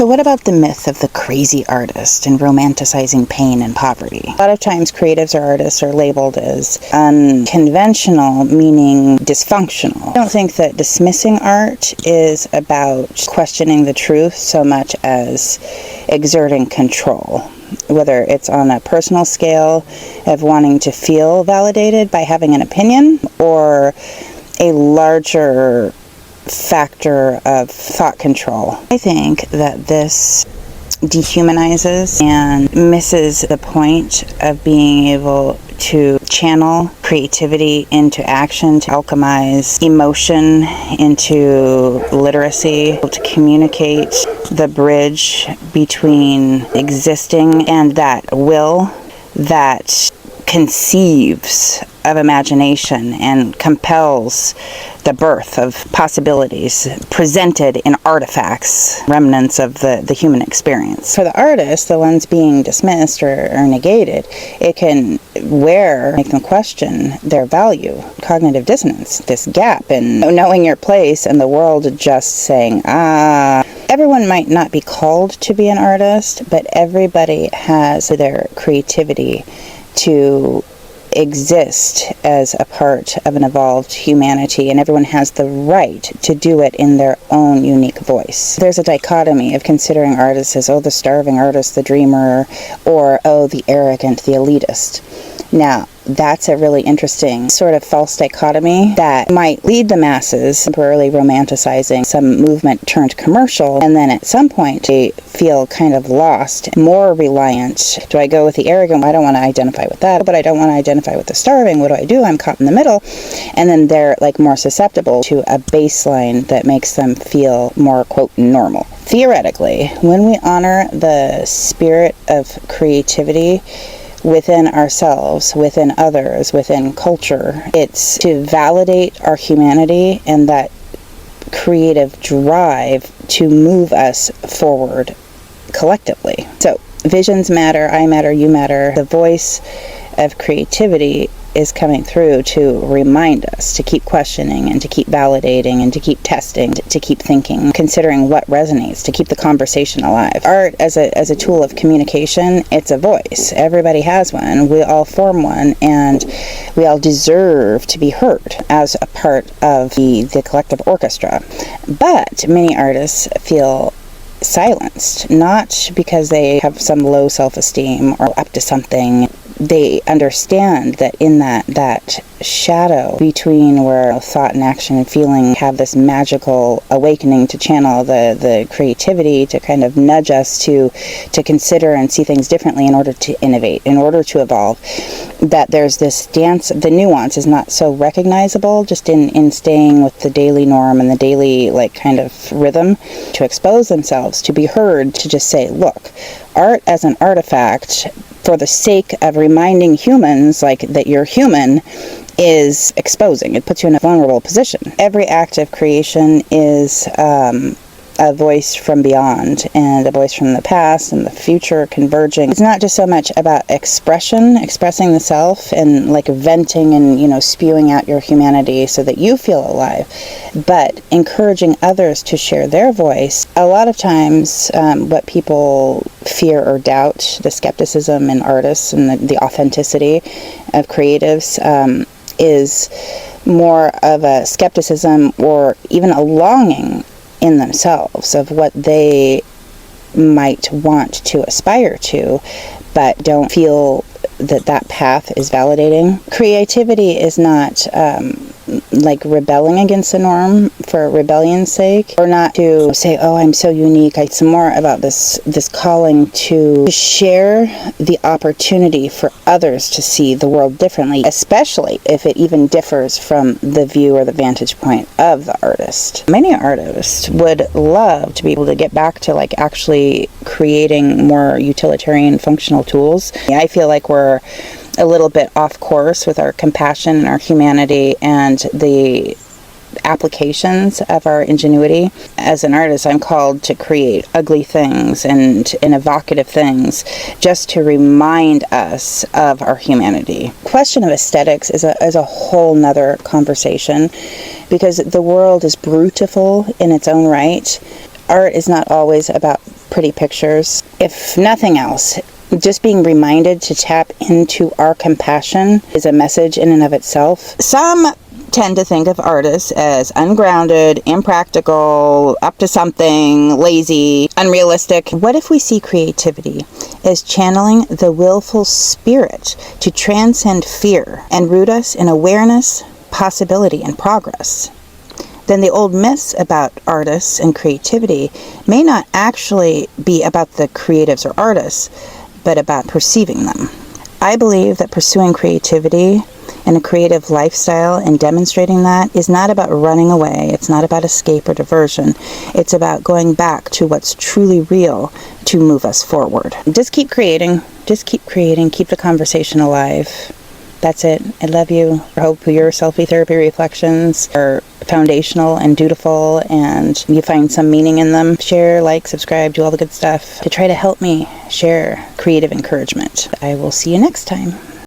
So what about the myth of the crazy artist and romanticizing pain and poverty? A lot of times creatives or artists are labeled as unconventional, meaning dysfunctional. I don't think that dismissing art is about questioning the truth so much as exerting control, whether it's on a personal scale of wanting to feel validated by having an opinion, or a larger factor of thought control. I think that this dehumanizes and misses the point of being able to channel creativity into action, to alchemize emotion into literacy, to communicate the bridge between existing and that will that conceives of imagination and compels the birth of possibilities presented in artifacts, remnants of the human experience. For the artists, the ones being dismissed or negated, it can make them question their value. Cognitive dissonance, this gap in knowing your place and the world just saying, everyone might not be called to be an artist, but everybody has their creativity to exist as a part of an evolved humanity, and everyone has the right to do it in their own unique voice. There's a dichotomy of considering artists as, the starving artist, the dreamer, or, the arrogant, the elitist. Now, that's a really interesting sort of false dichotomy that might lead the masses temporarily romanticizing some movement turned commercial, and then at some point they feel kind of lost, more reliant. Do I go with the arrogant? I don't want to identify with that, but I don't want to identify with the starving. What do I do? I'm caught in the middle. And then they're more susceptible to a baseline that makes them feel more, quote, normal. Theoretically, when we honor the spirit of creativity within ourselves, within others, within culture, it's to validate our humanity and that creative drive to move us forward collectively. So visions matter, I matter, you matter. The voice of creativity is coming through to remind us to keep questioning and to keep validating and to keep testing, to keep thinking, considering what resonates, to keep the conversation alive. Art as a tool of communication, it's a voice. Everybody has one. We all form one, and we all deserve to be heard as a part of the collective orchestra. But many artists feel silenced, not because they have some low self-esteem or up to something. They understand that in that shadow between where thought and action and feeling have this magical awakening to channel the creativity, to kind of nudge us to consider and see things differently in order to innovate, in order to evolve, that there's this dance. The nuance is not so recognizable just in staying with the daily norm and the daily kind of rhythm, to expose themselves, to be heard, to just say, look, art as an artifact, for the sake of reminding humans that you're human, is exposing. It puts you in a vulnerable position. Every act of creation is a voice from beyond and a voice from the past and the future converging. It's not just so much about expression, expressing the self and venting and spewing out your humanity so that you feel alive, but encouraging others to share their voice. A lot of times what people fear or doubt, the skepticism in artists and the authenticity of creatives, is more of a skepticism or even a longing in themselves of what they might want to aspire to, but don't feel that path is validating. Creativity is not rebelling against the norm for rebellion's sake, or not to say, I'm so unique. It's more about this calling to share the opportunity for others to see the world differently, especially if it even differs from the view or the vantage point of the artist. Many artists would love to be able to get back to actually creating more utilitarian functional tools. I feel like we're a little bit off course with our compassion and our humanity and the applications of our ingenuity. As an artist, I'm called to create ugly things and evocative things just to remind us of our humanity. Question of aesthetics is a whole nother conversation, because the world is beautiful in its own right. Art is not always about pretty pictures. If nothing else, just being reminded to tap into our compassion is a message in and of itself. Some tend to think of artists as ungrounded, impractical, up to something, lazy, unrealistic. What if we see creativity as channeling the willful spirit to transcend fear and root us in awareness, possibility, and progress? Then the old myths about artists and creativity may not actually be about the creatives or artists, but about perceiving them. I believe that pursuing creativity and a creative lifestyle and demonstrating that is not about running away. It's not about escape or diversion. It's about going back to what's truly real to move us forward. Just keep creating. Just keep creating. Keep the conversation alive. That's it. I love you. I hope your selfie therapy reflections are foundational and dutiful and you find some meaning in them. Share, like, subscribe, do all the good stuff to try to help me share creative encouragement. I will see you next time.